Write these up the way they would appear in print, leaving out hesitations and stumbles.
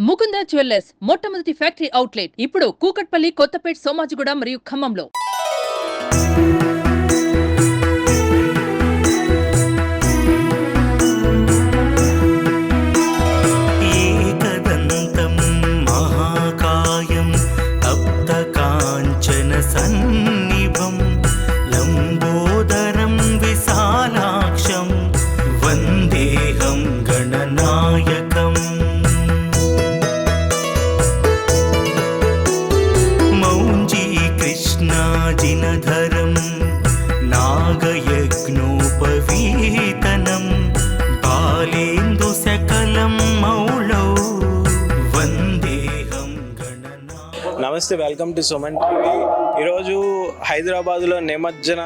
Mukunda jewellers మొట్టమొదటి factory outlet ఇప్పుడు కూకట్పల్లి, కొత్తపేట్, సోమాజిగూడ మరియు ఖమ్మంలో. ఏకదంతం మహాకాయం తప్తకాంచన సన్నిభం లంబోదరం విశాలాక్షం వందేహం గణనాయకం. కృష్ణాజినధరం నాగయజ్ఞోపవీతనం బాలేందు సకలం మౌళౌ వందేహం గణనా. నమస్తే, వెల్కమ్ టు సుమన్ టీవీ. ఈరోజు హైదరాబాద్లో నిమజ్జన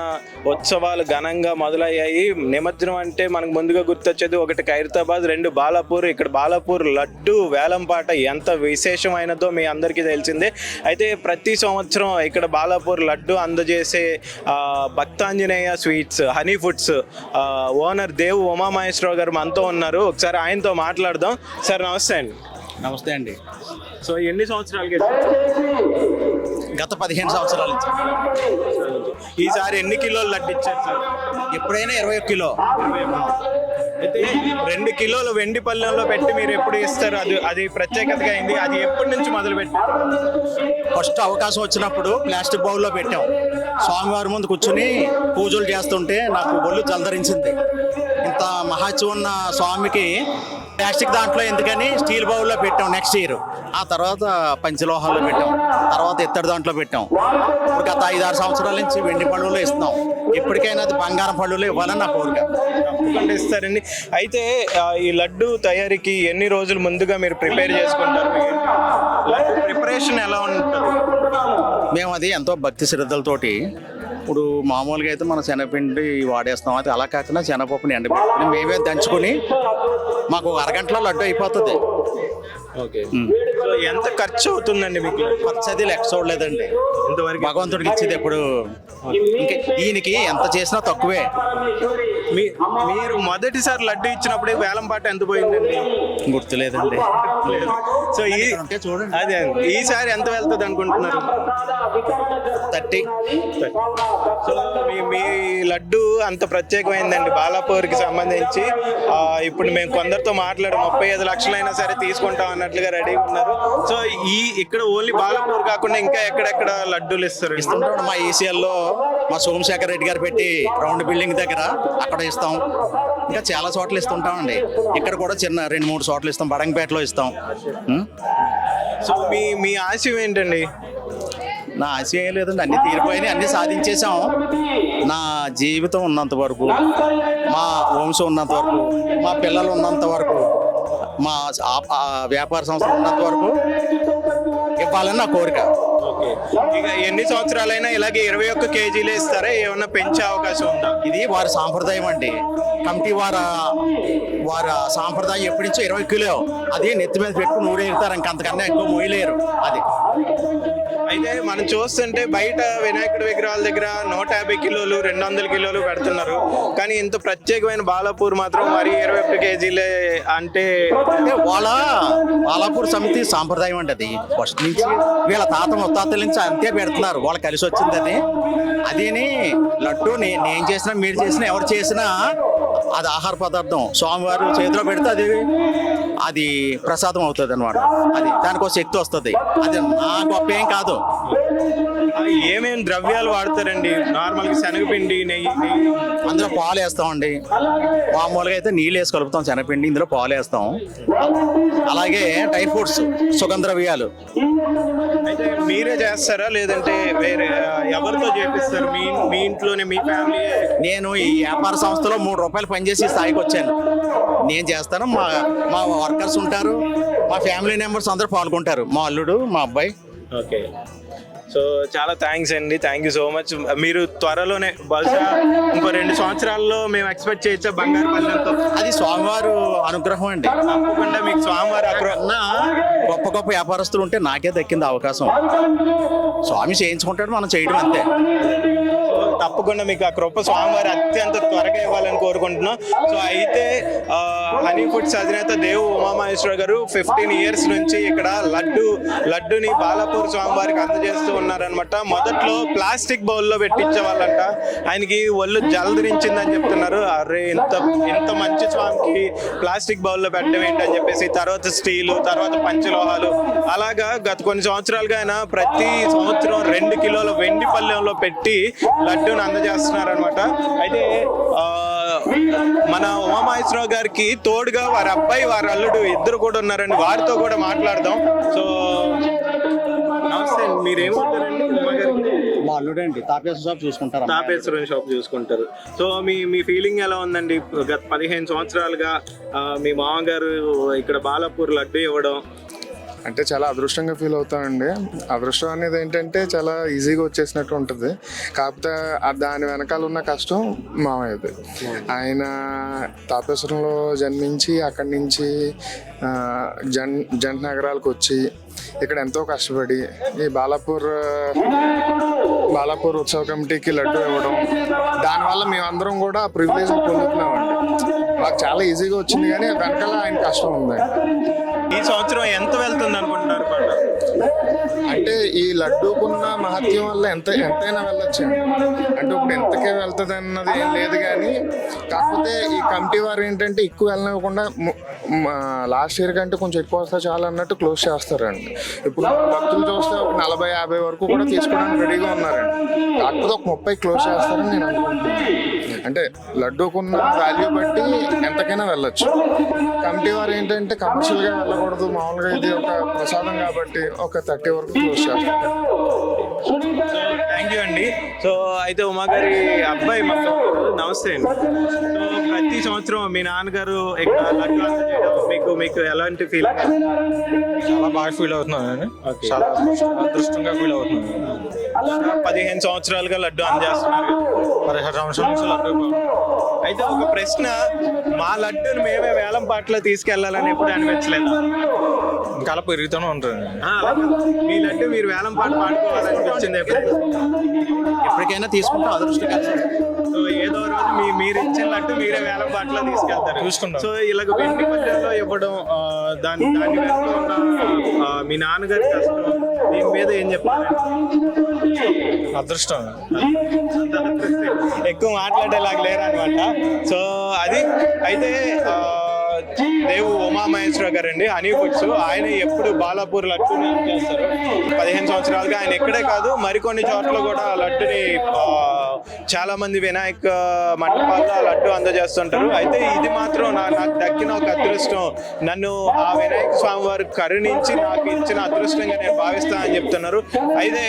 ఉత్సవాలు ఘనంగా మొదలయ్యాయి. నిమజ్జనం అంటే మనకు ముందుగా గుర్తొచ్చేది ఒకటి ఖైరతాబాద్, రెండు బాలాపూర్. ఇక్కడ బాలాపూర్ లడ్డు వేలంపాట ఎంత విశేషమైనదో మీ అందరికీ తెలిసిందే. అయితే ప్రతి సంవత్సరం ఇక్కడ బాలాపూర్ లడ్డు అందజేసే Bhaktanjaneya sweets, honey foods owner Devu Umamaheswararao గారు మనతో ఉన్నారు. ఒకసారి ఆయనతో మాట్లాడదాం. సార్ నమస్తే అండి. నమస్తే అండి. సో ఎన్ని సంవత్సరాలకి? గత 15 సంవత్సరాల నుంచి. ఈసారి ఎన్ని కిలోలు లడ్డు ఇచ్చారు సార్? ఎప్పుడైనా 21 కిలో. అయితే 2 కిలోలు వెండి పళ్ళెంలో పెట్టి మీరు ఎప్పుడు ఇస్తారు? అది ప్రత్యేకతగా అయింది. అది ఎప్పటి నుంచి మొదలు పెట్టారు? ఫస్ట్ అవకాశం వచ్చినప్పుడు ప్లాస్టిక్ బౌల్లో పెట్టాం. స్వామివారి ముందు కూర్చుని పూజలు చేస్తుంటే నాకు ఒళ్ళు జలధరించింది. ఇంత మహాత్యం ఉన్న స్వామికి ప్లాస్టిక్ దాంట్లో ఎందుకని స్టీల్ బౌల్లో పెట్టాం. నెక్స్ట్ ఇయర్ ఆ తర్వాత పంచలోహాల్లో పెట్టాం, తర్వాత ఇత్తడి దాంట్లో పెట్టాం. ఇప్పుడు గత 5-6 సంవత్సరాల నుంచి వెండి పళ్ళులో ఇస్తున్నాం. ఎప్పటికైనా అది బంగారం పళ్ళులో ఇవ్వాలని నా కోరిక. తప్పకుండా ఇస్తారండి. అయితే ఈ లడ్డు తయారీకి ఎన్ని రోజులు ముందుగా మీరు ప్రిపేర్ చేసుకుంటారు? లడ్డు ప్రిపరేషన్ ఎలా ఉంటుంది? మేము అది ఎంతో భక్తి శ్రద్ధలతోటి, ఇప్పుడు మామూలుగా అయితే మనం శనగపిండి వాడేస్తాం. అది అలా కాకుండా శనగపప్పుని ఎండబెట్టుకుని మేమే దంచుకొని మాకు 1 అరగంటలో లడ్డు అయిపోతుంది. ఓకే. సో ఎంత ఖర్చు అవుతుందండి మీకు? ఖర్చు అది లెక్క చూడలేదండి. ఇంతవరకు భగవంతుడికి ఇచ్చేది ఎప్పుడు. ఇంకా ఈయనకి ఎంత చేసినా తక్కువే. మీరు మొదటిసారి లడ్డు ఇచ్చినప్పుడు వేలంపాట ఎంత పోయిందండి? గుర్తులేదండి. సో చూడండి, అదే ఈసారి ఎంత వెళ్తుంది అనుకుంటున్నారు? 30. సో మీ లడ్డు అంత ప్రత్యేకమైందండి బాలాపూర్కి సంబంధించి. ఇప్పుడు మేము కొందరితో మాట్లాడి 35 లక్షలైనా సరే తీసుకుంటాం అన్నట్లుగా రెడీగా ఉన్నారు. సో ఇక్కడ ఓన్లీ బాలాపూర్ కాకుండా ఇంకా ఎక్కడెక్కడ లడ్డూలు ఇస్తారు? ఇస్తుంటాం. మా ఈసీఎల్లో మా సోమశేఖర్ రెడ్డి గారు పెట్టి రౌండ్ బిల్డింగ్ దగ్గర అక్కడ ఇస్తాం. ఇంకా చాలా చోట్ల ఇస్తుంటామండి. ఇక్కడ కూడా చిన్న 2-3 చోట్ల ఇస్తాం. బడంగపేటలో ఇస్తాం. సో మీ ఆశయం ఏంటండి? నా ఆశయం ఏం లేదండి. అన్ని తీరిపోయినాయి, అన్ని సాధించేసాం. నా జీవితం ఉన్నంత వరకు, మా వంశం ఉన్నంత వరకు, మా పిల్లలు ఉన్నంత వరకు, మా వ్యాపార సంస్థ ఉన్నంత వరకు ఇవ్వాలని నా కోరిక. ఓకే. ఇక ఎన్ని సంవత్సరాలైనా ఇలాగే 21 కేజీలే ఇస్తారా? ఏమన్నా పెంచే అవకాశం ఉందా? ఇది వారి సాంప్రదాయం అండి. కమిటీ వారి సాంప్రదాయం ఎప్పటి నుంచో 20 కిలో. అది నెత్తి మీద పెట్టుకుని ఊరేగుతారు. ఇంకంతకన్నా ఎక్కువ మోయలేరు. అది అయితే మనం చూస్తుంటే బయట వినాయకుడి విగ్రహాల దగ్గర 150 కిలోలు, 200 కిలోలు పెడుతున్నారు. కానీ ఇంత ప్రత్యేకమైన బాలాపూర్ మాత్రం మరి 21 కేజీలే అంటే బాలాపూర్ సమితి సాంప్రదాయం అండి. అది ఫస్ట్ నుంచి వీళ్ళ తాత ముత్తాతల నుంచి అంతే పెడుతున్నారు. వాళ్ళు కలిసి వచ్చింది అది. అదేని లడ్డు నేను చేసినా, మీరు చేసినా, ఎవరు చేసినా అది ఆహార పదార్థం. స్వామివారు చేతిలో పెడితే అది ప్రసాదం అవుతుంది అనమాట. అది దానికి ఒక శక్తి వస్తుంది. అది నా గొప్ప ఏం కాదు. ఏమేమి ద్రవ్యాలు వాడతారండి? నార్మల్గా శనగపిండి, నెయ్యి, అందులో పాలు వేస్తామండి. మామూలుగా అయితే నీళ్ళు వేసి కలుపుతాం. శనగపిండి, ఇందులో పాలు వేస్తాం. అలాగే డ్రై ఫ్రూట్స్, సుగంధ ద్రవ్యాలు. అయితే మీరే చేస్తారా లేదంటే వేరే ఎవరితో చేపిస్తారు? మీ ఇంట్లోనే, మీ ఫ్యామిలీ? నేను ఈ వ్యాపార సంస్థలో 3 రూపాయలు పనిచేసి స్థాయికి వచ్చాను. నేను చేస్తాను. మా వర్కర్స్ ఉంటారు, మా ఫ్యామిలీ మెంబర్స్ అందరూ పాల్గొంటారు. మా అల్లుడు, మా అబ్బాయి. ఓకే. సో చాలా థ్యాంక్స్ అండి. Thank you so much. మీరు త్వరలోనే బహుశా ఇంకో 2 సంవత్సరాల్లో మేము ఎక్స్పెక్ట్ చేయొచ్చా బంగారు పళ్ళంతో? అది స్వామివారు అనుగ్రహం అండి. తప్పకుండా మీకు స్వామివారు గొప్ప గొప్ప వ్యాపారస్తులు ఉంటే నాకే దక్కింది అవకాశం. స్వామి చేయించుకుంటాడు, మనం చేయడం అంతే. తప్పకుండా మీకు ఆ కృప స్వామివారి అత్యంత త్వరగా ఇవ్వాలని కోరుకుంటున్నాం. సో అయితే హనీ ఫుడ్స్ అధినేత దేవు ఉమామహేశ్వర గారు 15 years నుంచి ఇక్కడ లడ్డుని బాలాపూర్ స్వామివారికి అందజేస్తూ ఉన్నారనమాట. మొదట్లో ప్లాస్టిక్ బౌల్లో పెట్టించే వాళ్ళంట, ఆయనకి ఒళ్ళు జలదరించిందని చెప్తున్నారు. అరే ఇంత మంచి స్వామికి ప్లాస్టిక్ బౌల్లో పెట్టడం ఏంటని చెప్పేసి, తర్వాత స్టీలు, తర్వాత పంచలోహాలు, అలాగా గత కొన్ని సంవత్సరాలుగా ఆయన ప్రతి సంవత్సరం 2 కిలోల వెండి పళ్ళెంలో పెట్టి లడ్డూని అందజేస్తున్నారనమాట. అయితే మన ఉమామహేశ్వరరావు గారికి తోడుగా వారి అబ్బాయి, వారి అల్లుడు ఇద్దరు కూడా ఉన్నారండి. వారితో కూడా మాట్లాడదాం. సో నమస్తే, మీరేమవుతారండి? మా అల్లుడండి తాపేశ్వర షాప్ చూసుకుంటారు. తాపేశ్వరం షాప్ చూసుకుంటారు. సో మీ ఫీలింగ్ ఎలా ఉందండి? గత 15 సంవత్సరాలుగా మీ మామగారు ఇక్కడ బాలాపూర్ లడ్డు ఇవ్వడం అంటే చాలా అదృష్టంగా ఫీల్ అవుతామండి. అదృష్టం అనేది ఏంటంటే చాలా ఈజీగా వచ్చేసినట్టు ఉంటుంది. కాకపోతే దాని వెనకాల ఉన్న కష్టం మామయ్యది. ఆయన తాపేశ్వరంలో జన్మించి అక్కడి నుంచి జంట నగరాలకు వచ్చి ఇక్కడ ఎంతో కష్టపడి ఈ బాలాపూర్ ఉత్సవ కమిటీకి లడ్డు ఇవ్వడం, దానివల్ల మేమందరం కూడా ఆ ప్రివిలేజ్ పొందుతున్నామండి. మాకు చాలా ఈజీగా వచ్చింది, కానీ వెనకాల ఆయన కష్టం ఉందండి. ఈ సంవత్సరం ఎంత వెళ్తుంది అనుకుంటున్నారు? అంటే ఈ లడ్డూకున్న మహత్యం వల్ల ఎంతైనా వెళ్ళొచ్చు. అంటే ఇప్పుడు ఎంతకే వెళ్తుంది అన్నది ఏం లేదు, కానీ కాకపోతే ఈ కమిటీ వారు ఏంటంటే ఎక్కువ వెళ్ళనివ్వకుండా లాస్ట్ ఇయర్ కంటే కొంచెం ఎక్కువ వస్తే చాలా అన్నట్టు క్లోజ్ చేస్తారండి. ఇప్పుడు భక్తులు చూస్తే ఒక 40-50 వరకు కూడా తీసుకోవడానికి రెడీగా ఉన్నారండి. కాకపోతే ఒక 30 క్లోజ్ చేస్తారని నేను అనుకుంటున్నాను. అంటే లడ్డూకున్న వాల్యూ బట్టి ఎంతకైనా వెళ్ళొచ్చు. కమిటీ వారు ఏంటంటే కమర్షియల్గా వెళ్ళకూడదు, మామూలుగా ఇది ఒక ప్రసాదం కాబట్టి ఒక 30 వరకు క్లోజ్ చేస్తారు. థ్యాంక్ యూ అండి. సో అయితే ఉమాగారి అబ్బాయి మొత్తం నమస్తే అండి. సో ప్రతి సంవత్సరం మీ నాన్నగారు ఇక్కడ లడ్డు అందజేయడం మీకు ఎలాంటి ఫీల్? చాలా బాగా ఫీల్ అవుతున్నాను. చాలా అదృష్టంగా ఫీల్ అవుతున్నాను. 15 సంవత్సరాలుగా లడ్డు అందజేస్తున్నారు. 16 సంవత్సరాల నుంచి లడ్డు. అయితే ఒక ప్రశ్న, మా లడ్డుని మేమే వేలం పాటలో తీసుకెళ్లాలని ఎప్పుడు అనిపించలేదు? ఇంకా అలా పెరుగుతూనే ఉంటుంది. మీ లడ్డు మీరు వేలం పాట పాడుకోవాలనిపించింది ఎప్పటికైనా తీసుకుంటాం అదృష్టం. సో ఏదో రోజు మీరు ఇచ్చిన లడ్డు మీరే వేలం పాటలో తీసుకెళ్తారు, చూసుకుంటాం. సో ఇలాగ వెండి పల్లెల్లో ఇవ్వడం, దాని వెనుక ఉన్న మీ నాన్నగారి కష్టం, దీని మీద ఏం చెప్తారు? అదృష్టం. ఎక్కువ మాట్లాడేలాగా లేరనమాట. సో అది అయితే దేవు ఉమామహేశ్వర గారు అండి, హనీ ఫుడ్స్. ఆయన ఎప్పుడు బాలాపూర్ లడ్డుని చేస్తారు. 15 సంవత్సరాలుగా ఆయన ఎక్కడే కాదు, మరికొన్ని చోట్ల కూడా లడ్డుని చాలా మంది వినాయక మండపాల్లో లడ్డు అందజేస్తుంటారు. అయితే ఇది మాత్రం నాకు దక్కిన ఒక అదృష్టం. నన్ను ఆ వినాయక స్వామి వారు కరుణించి నాకు ఇచ్చిన అదృష్టంగా నేను భావిస్తానని చెప్తున్నారు. అయితే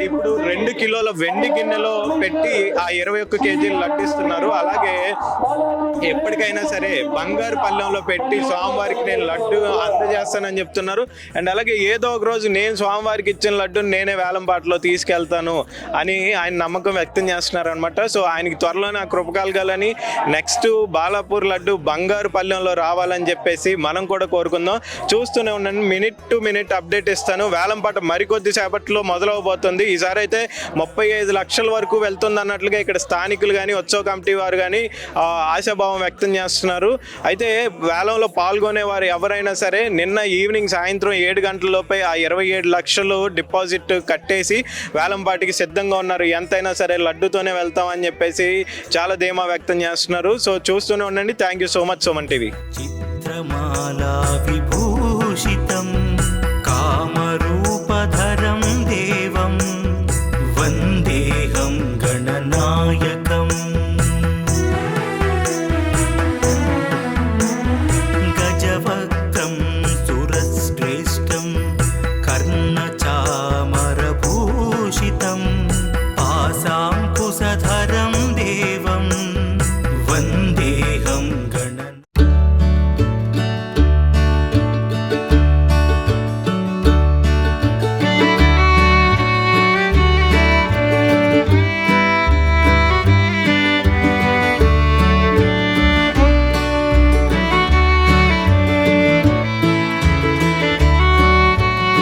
ఇప్పుడు 2 కిలోల వెండి గిన్నెలో పెట్టి ఆ 21 కేజీలు లడ్డిస్తున్నారు. అలాగే ఎప్పటికైనా సరే బంగారు పళ్ళెంలో పెట్టి స్వామివారికి నేను లడ్డు అందజేస్తానని చెప్తున్నారు. అండ్ అలాగే ఏదో ఒక రోజు నేను స్వామివారికి ఇచ్చిన లడ్డుని నేనే వేలంపాటలో తీసుకెళ్తాను అని ఆయన నమ్మకం వ్యక్తం చేస్తున్నారు అనమాట. సో ఆయనకి త్వరలోనే ఆ కృప కలగాలని, నెక్స్ట్ బాలాపూర్ లడ్డు బంగారు పళ్ళెంలో రావాలని చెప్పేసి మనం కూడా కోరుకుందాం. చూస్తూనే ఉండండి, మినిట్ టు మినిట్ అప్డేట్ ఇస్తాను. వేలంపాట మరికొద్ది సేపట్లో మొదలవబోతుంది. ఈసారి అయితే 35 లక్షల వరకు వెళ్తుంది అన్నట్లుగా ఇక్కడ స్థానికులు కానీ ఉత్సవ కమిటీ వారు కానీ ఆశాభావం వ్యక్తం చేస్తున్నారు. అయితే వేలంలో పాల్గొనే వారు ఎవరైనా సరే నిన్న ఈవినింగ్ సాయంత్రం 7 గంటలలోపే ఆ 27 లక్షలు డిపాజిట్ కట్టేసి వేలంపాటికి సిద్ధంగా ఉన్నారు. ఎంతైనా సరే లడ్డుతోనే వెళ్తామని చెప్పేసి చాలా ధీమా వ్యక్తం చేస్తున్నారు. సో చూస్తూనే ఉండండి. Thank you so much Suman TV. చిత్రమాలా విభూ